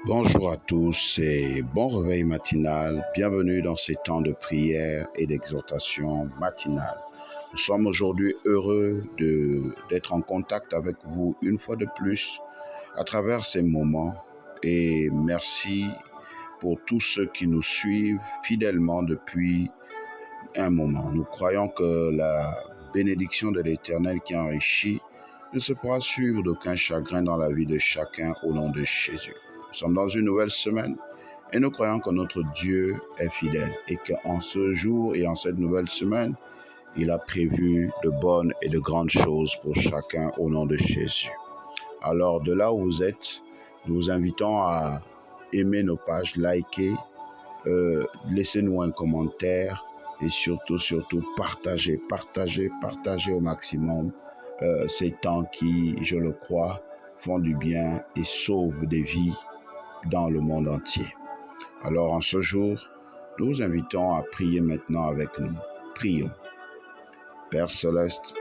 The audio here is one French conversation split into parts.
Bonjour à tous et bon réveil matinal. Bienvenue dans ces temps de prière et d'exhortation matinale. Nous sommes aujourd'hui heureux d'être en contact avec vous une fois de plus à travers ces moments et merci pour tous ceux qui nous suivent fidèlement depuis un moment. Nous croyons que la bénédiction de l'Éternel qui enrichit ne se fera suivre d'aucun chagrin dans la vie de chacun au nom de Jésus. Nous sommes dans une nouvelle semaine et nous croyons que notre Dieu est fidèle et qu'en ce jour et en cette nouvelle semaine, il a prévu de bonnes et de grandes choses pour chacun au nom de Jésus. Alors de là où vous êtes, nous vous invitons à aimer nos pages, liker, laissez-nous un commentaire et surtout partagez au maximum ces temps qui, je le crois, font du bien et sauvent des vies dans le monde entier. Alors en ce jour, nous vous invitons à prier maintenant avec nous. Prions. Père céleste,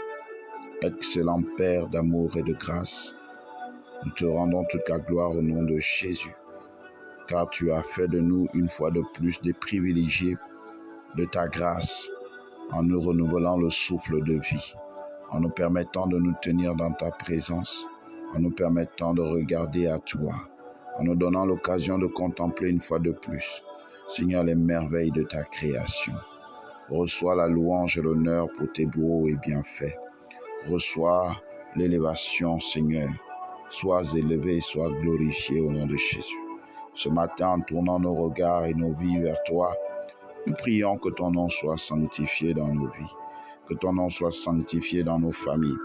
excellent Père d'amour et de grâce, nous te rendons toute la gloire au nom de Jésus, car tu as fait de nous une fois de plus des privilégiés de ta grâce, en nous renouvelant le souffle de vie, en nous permettant de nous tenir dans ta présence, en nous permettant de regarder à toi, en nous donnant l'occasion de contempler une fois de plus, Seigneur, les merveilles de ta création. Reçois la louange et l'honneur pour tes beaux et bienfaits. Reçois l'élévation, Seigneur. Sois élevé et sois glorifié au nom de Jésus. Ce matin, en tournant nos regards et nos vies vers toi, nous prions que ton nom soit sanctifié dans nos vies, que ton nom soit sanctifié dans nos familles,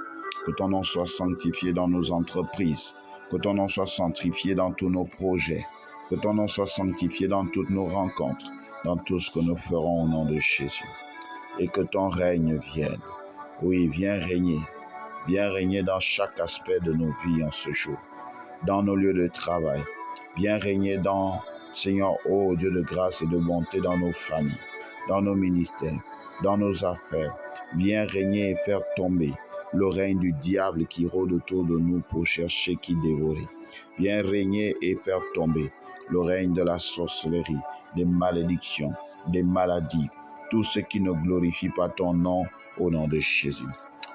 que ton nom soit sanctifié dans nos entreprises, que ton nom soit sanctifié dans tous nos projets, que ton nom soit sanctifié dans toutes nos rencontres, dans tout ce que nous ferons au nom de Jésus. Et que ton règne vienne. Oui, viens régner dans chaque aspect de nos vies en ce jour, dans nos lieux de travail, viens régner dans, Seigneur, ô Dieu de grâce et de bonté, dans nos familles, dans nos ministères, dans nos affaires. Viens régner et faire tomber le règne du diable qui rôde autour de nous pour chercher qui dévorer. Viens régner et faire tomber le règne de la sorcellerie, des malédictions, des maladies, tout ce qui ne glorifie pas ton nom au nom de Jésus.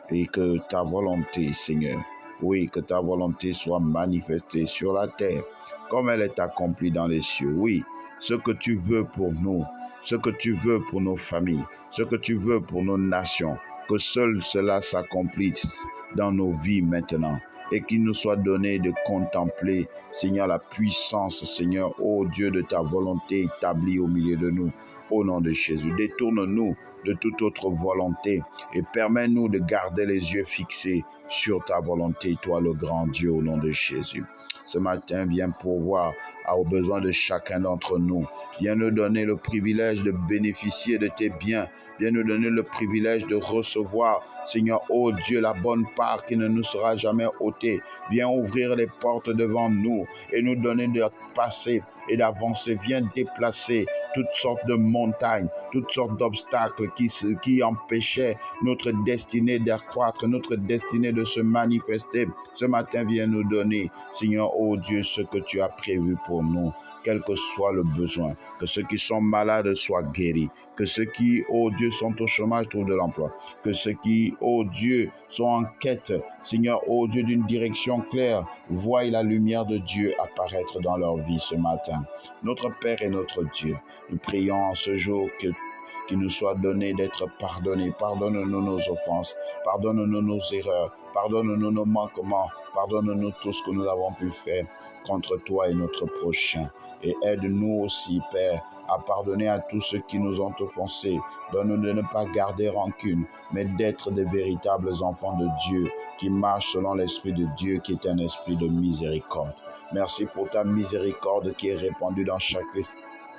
Et que ta volonté, Seigneur, oui, que ta volonté soit manifestée sur la terre comme elle est accomplie dans les cieux. Oui, ce que tu veux pour nous, ce que tu veux pour nos familles, ce que tu veux pour nos nations, que seul cela s'accomplisse dans nos vies maintenant et qu'il nous soit donné de contempler, Seigneur, la puissance, Seigneur, ô Dieu, de ta volonté établie au milieu de nous. Au nom de Jésus, détourne-nous de toute autre volonté et permets-nous de garder les yeux fixés sur ta volonté, toi le grand Dieu, au nom de Jésus. Ce matin, viens pourvoir aux besoins de chacun d'entre nous. Viens nous donner le privilège de bénéficier de tes biens. Viens nous donner le privilège de recevoir, Seigneur, ô Dieu, la bonne part qui ne nous sera jamais ôtée. Viens ouvrir les portes devant nous et nous donner de passer et d'avancer. Viens déplacer toutes sortes de montagnes, toutes sortes d'obstacles qui empêchaient notre destinée d'accroître, notre destinée de se manifester. Ce matin, viens nous donner, Seigneur, ô Dieu, ce que tu as prévu pour nous, quel que soit le besoin. Que ceux qui sont malades soient guéris. Que ceux qui, ô Dieu, sont au chômage trouvent de l'emploi. Que ceux qui, ô Dieu, sont en quête, Seigneur, ô Dieu, d'une direction claire, voient la lumière de Dieu apparaître dans leur vie ce matin. Notre Père et notre Dieu, nous prions en ce jour qu'il nous soit donné d'être pardonnés. Pardonne-nous nos offenses, pardonne-nous nos erreurs, pardonne-nous nos manquements, pardonne-nous tout ce que nous avons pu faire contre toi et notre prochain. Et aide-nous aussi, Père, à pardonner à tous ceux qui nous ont offensés. Donne-nous de ne pas garder rancune, mais d'être des véritables enfants de Dieu, qui marchent selon l'Esprit de Dieu, qui est un esprit de miséricorde. Merci pour ta miséricorde qui est répandue dans chacune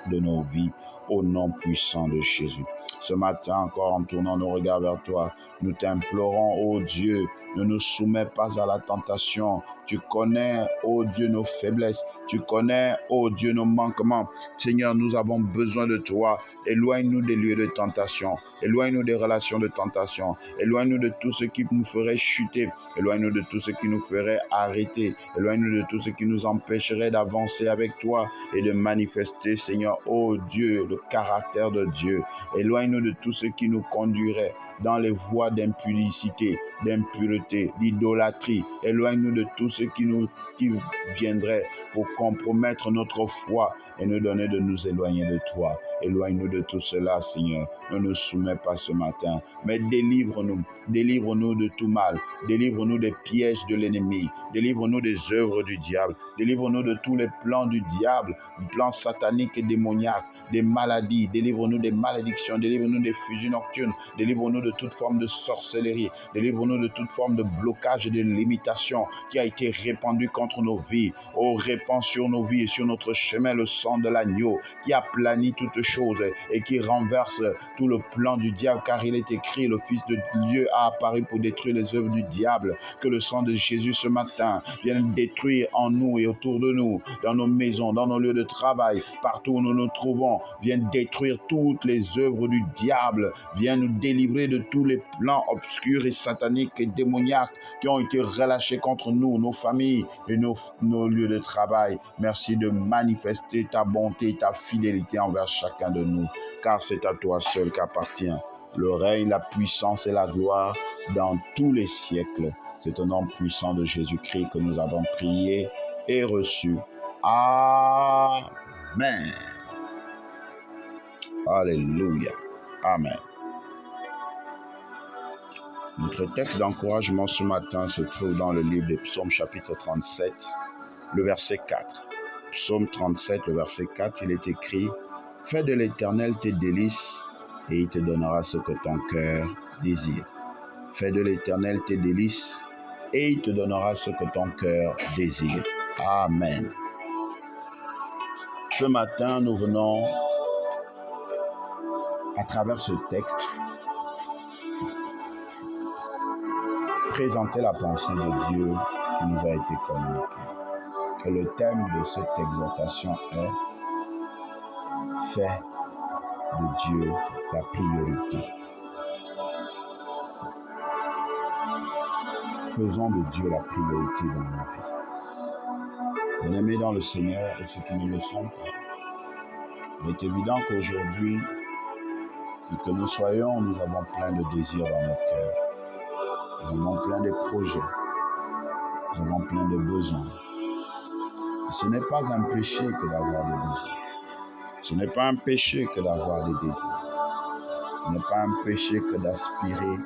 de nos vies, au nom puissant de Jésus. Ce matin encore, en tournant nos regards vers toi, nous t'implorons, ô Dieu, ne nous soumets pas à la tentation. Tu connais, ô Dieu, nos faiblesses. Tu connais, ô Dieu, nos manquements. Seigneur, nous avons besoin de toi. Éloigne-nous des lieux de tentation. Éloigne-nous des relations de tentation. Éloigne-nous de tout ce qui nous ferait chuter. Éloigne-nous de tout ce qui nous ferait arrêter. Éloigne-nous de tout ce qui nous empêcherait d'avancer avec toi et de manifester, Seigneur, ô Dieu, le caractère de Dieu. Éloigne-nous de tout ce qui nous conduirait dans les voies d'impudicité, d'impureté, d'idolâtrie. Éloigne-nous de tout ce qui viendrait pour compromettre notre foi et nous donner de nous éloigner de toi. Éloigne-nous de tout cela, Seigneur. Ne nous soumets pas ce matin, mais délivre-nous. Délivre-nous de tout mal. Délivre-nous des pièges de l'ennemi. Délivre-nous des œuvres du diable. Délivre-nous de tous les plans du diable, plans sataniques et démoniaques, des maladies. Délivre-nous des malédictions. Délivre-nous des fusions nocturnes. Délivre-nous de toute forme de sorcellerie. Délivre-nous de toute forme de blocage et de limitation qui a été répandue contre nos vies. Oh, répands sur nos vies et sur notre chemin le sang de l'agneau qui aplanit toutes choses et qui renverse tout le plan du diable, car il est écrit, le Fils de Dieu a apparu pour détruire les œuvres du diable. Que le sang de Jésus ce matin vienne détruire en nous et autour de nous, dans nos maisons, dans nos lieux de travail, partout où nous nous trouvons, vienne détruire toutes les œuvres du diable, vienne nous délivrer de tous les plans obscurs et sataniques et démoniaques qui ont été relâchés contre nous, nos familles et nos lieux de travail. Merci de manifester ta bonté, ta fidélité envers chacun de nous, car c'est à toi seul qu'appartient le règne, la puissance et la gloire dans tous les siècles. C'est au nom puissant de Jésus-Christ que nous avons prié et reçu. Amen. Alléluia. Amen. Notre texte d'encouragement ce matin se trouve dans le livre des Psaumes chapitre 37, le verset 4. Psaume 37, le verset 4, il est écrit « Fais de l'Éternel tes délices, et il te donnera ce que ton cœur désire. » Fais de l'Éternel tes délices, et il te donnera ce que ton cœur désire. Amen. Ce matin, nous venons, à travers ce texte, présenter la pensée de Dieu qui nous a été communiquée. Et le thème de cette exhortation est « Fais de Dieu ta priorité ». Faisons de Dieu la priorité dans nos vies. Bien-aimés dans le Seigneur et ceux qui ne le sont pas, il est évident qu'aujourd'hui, que nous soyons, nous avons plein de désirs dans nos cœurs. Nous avons plein de projets. Nous avons plein de besoins. Et ce n'est pas un péché que d'avoir des besoins. Ce n'est pas un péché que d'avoir des désirs. Ce n'est pas un péché que d'aspirer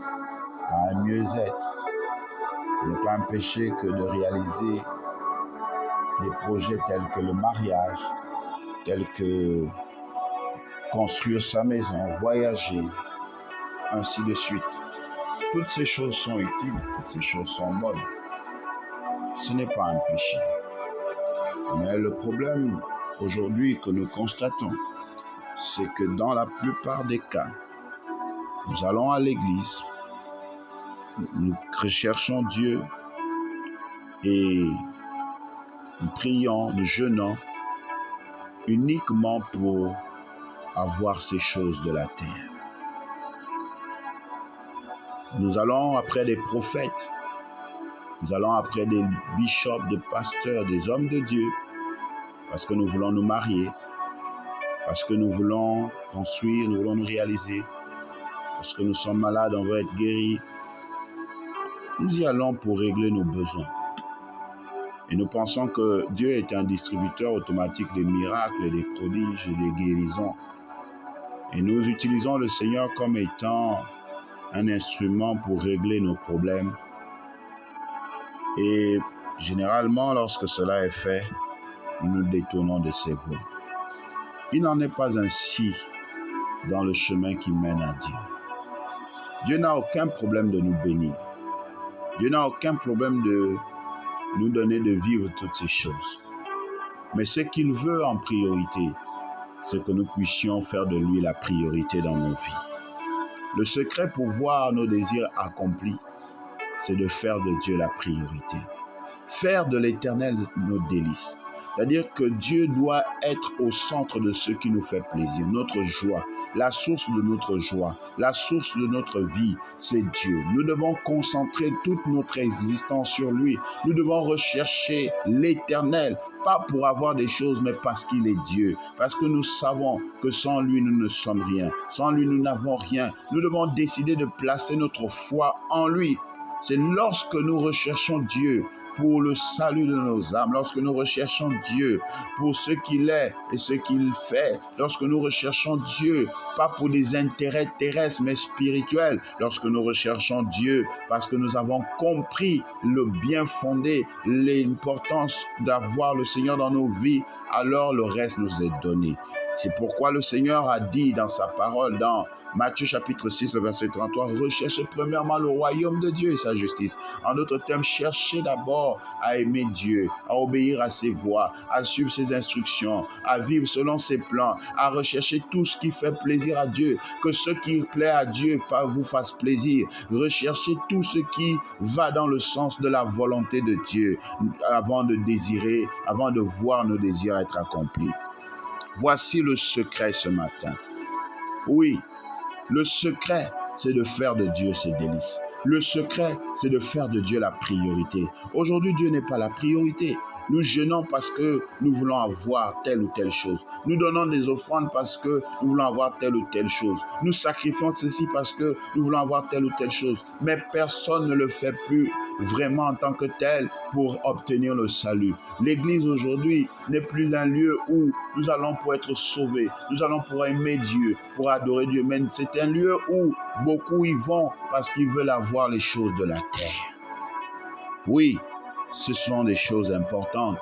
à un mieux-être. Ce n'est pas un péché que de réaliser des projets tels que le mariage, tels que construire sa maison, voyager, ainsi de suite. Toutes ces choses sont utiles, toutes ces choses sont bonnes. Ce n'est pas un péché. Mais le problème aujourd'hui que nous constatons, c'est que dans la plupart des cas, nous allons à l'église, nous recherchons Dieu et nous prions, nous jeûnons uniquement pour avoir ces choses de la terre. Nous allons après des prophètes, nous allons après des bishops, des pasteurs, des hommes de Dieu, parce que nous voulons nous marier, parce que nous voulons construire, nous voulons nous réaliser, parce que nous sommes malades, on veut être guéris. Nous y allons pour régler nos besoins. Et nous pensons que Dieu est un distributeur automatique des miracles, des prodiges et des guérisons. Et nous utilisons le Seigneur comme étant un instrument pour régler nos problèmes. Et généralement, lorsque cela est fait, nous nous détournons de ses voies. Il n'en est pas ainsi dans le chemin qui mène à Dieu. Dieu n'a aucun problème de nous bénir. Dieu n'a aucun problème de nous donner de vivre toutes ces choses. Mais ce qu'il veut en priorité, c'est que nous puissions faire de lui la priorité dans nos vies. Le secret pour voir nos désirs accomplis, c'est de faire de Dieu la priorité. Faire de l'Éternel nos délices. C'est-à-dire que Dieu doit être au centre de ce qui nous fait plaisir, notre joie, la source de notre joie, la source de notre vie, c'est Dieu. Nous devons concentrer toute notre existence sur lui. Nous devons rechercher l'Éternel, pas pour avoir des choses, mais parce qu'il est Dieu. Parce que nous savons que sans lui, nous ne sommes rien. Sans lui, nous n'avons rien. Nous devons décider de placer notre foi en lui. C'est lorsque nous recherchons Dieu pour le salut de nos âmes, lorsque nous recherchons Dieu pour ce qu'il est et ce qu'il fait, lorsque nous recherchons Dieu, pas pour des intérêts terrestres, mais spirituels, lorsque nous recherchons Dieu parce que nous avons compris le bien fondé, l'importance d'avoir le Seigneur dans nos vies, alors le reste nous est donné. C'est pourquoi le Seigneur a dit dans sa parole, dans Matthieu chapitre 6, le verset 33, recherchez premièrement le royaume de Dieu et sa justice. En d'autres termes, cherchez d'abord à aimer Dieu, à obéir à ses voies, à suivre ses instructions, à vivre selon ses plans, à rechercher tout ce qui fait plaisir à Dieu, que ce qui plaît à Dieu vous fasse plaisir. Recherchez tout ce qui va dans le sens de la volonté de Dieu avant de désirer, avant de voir nos désirs être accomplis. Voici le secret ce matin. Oui, le secret, c'est de faire de Dieu ses délices. Le secret, c'est de faire de Dieu la priorité. Aujourd'hui, Dieu n'est pas la priorité. Nous jeûnons parce que nous voulons avoir telle ou telle chose. Nous donnons des offrandes parce que nous voulons avoir telle ou telle chose. Nous sacrifions ceci parce que nous voulons avoir telle ou telle chose. Mais personne ne le fait plus vraiment en tant que tel pour obtenir le salut. L'Église aujourd'hui n'est plus un lieu où nous allons pour être sauvés. Nous allons pour aimer Dieu, pour adorer Dieu. Mais c'est un lieu où beaucoup y vont parce qu'ils veulent avoir les choses de la terre. Oui, ce sont des choses importantes,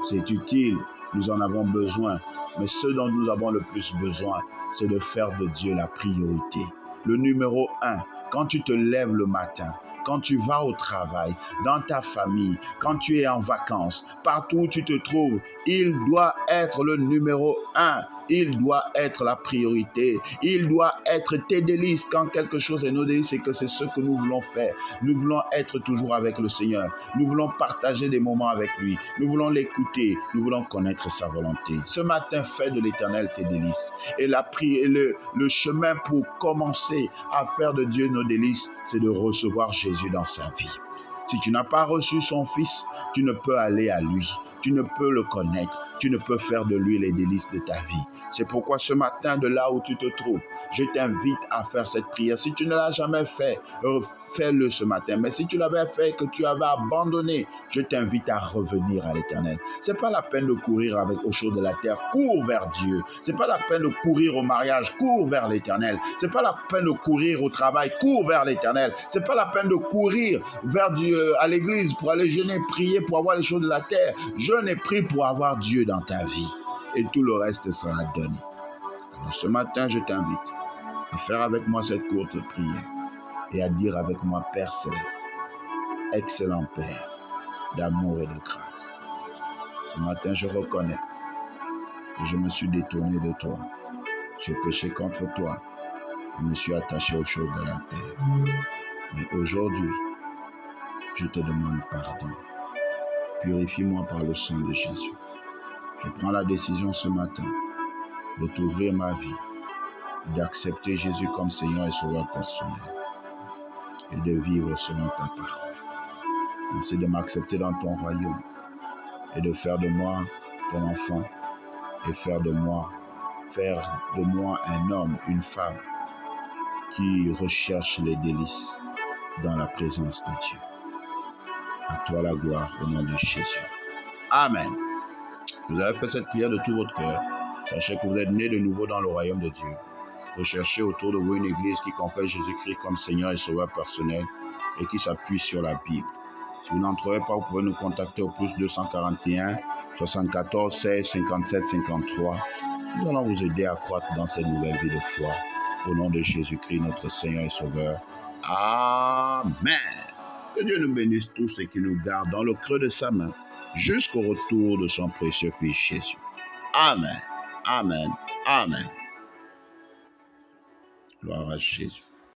c'est utile, nous en avons besoin, mais ce dont nous avons le plus besoin, c'est de faire de Dieu la priorité. Le numéro 1, quand tu te lèves le matin, quand tu vas au travail, dans ta famille, quand tu es en vacances, partout où tu te trouves, il doit être le numéro 1. Il doit être la priorité. Il doit être tes délices. Quand quelque chose est nos délices, c'est que c'est ce que nous voulons faire. Nous voulons être toujours avec le Seigneur. Nous voulons partager des moments avec lui. Nous voulons l'écouter. Nous voulons connaître sa volonté. Ce matin, fais de l'Éternel tes délices. Et le chemin pour commencer à faire de Dieu nos délices, c'est de recevoir Jésus dans sa vie. Si tu n'as pas reçu son Fils, tu ne peux aller à lui. Tu ne peux le connaître. Tu ne peux faire de lui les délices de ta vie. C'est pourquoi ce matin, de là où tu te trouves, je t'invite à faire cette prière. Si tu ne l'as jamais fait, fais-le ce matin. Mais si tu l'avais fait et que tu avais abandonné, je t'invite à revenir à l'Éternel. C'est pas la peine de courir aux choses de la terre. Cours vers Dieu. C'est pas la peine de courir au mariage. Cours vers l'Éternel. C'est pas la peine de courir au travail. Cours vers l'Éternel. C'est pas la peine de courir vers Dieu, à l'église pour aller jeûner, prier pour avoir les choses de la terre. Jeûne et prie pour avoir Dieu dans ta vie. Et tout le reste sera donné. Alors ce matin, je t'invite à faire avec moi cette courte prière et à dire avec moi, Père Céleste, excellent Père d'amour et de grâce. Ce matin, je reconnais que je me suis détourné de toi. J'ai péché contre toi. Je me suis attaché aux choses de la terre. Mais aujourd'hui, je te demande pardon. Purifie-moi par le sang de Jésus. Je prends la décision ce matin de t'ouvrir ma vie, d'accepter Jésus comme Seigneur et Sauveur personnel et de vivre selon ta parole. Merci de m'accepter dans ton royaume et de faire de moi ton enfant et faire de moi un homme, une femme qui recherche les délices dans la présence de Dieu. À toi la gloire au nom de Jésus. Amen. Vous avez fait cette prière de tout votre cœur. Sachez que vous êtes nés de nouveau dans le royaume de Dieu. Recherchez autour de vous une église qui confesse Jésus-Christ comme Seigneur et Sauveur personnel et qui s'appuie sur la Bible. Si vous n'en trouvez pas, vous pouvez nous contacter au plus 241 74 16 57 53. Nous allons vous aider à croître dans cette nouvelle vie de foi. Au nom de Jésus-Christ, notre Seigneur et Sauveur. Amen. Que Dieu nous bénisse tous et qu'il nous garde dans le creux de sa main jusqu'au retour de son précieux Fils Jésus. Amen. Amen. Amen. Gloire à Jésus.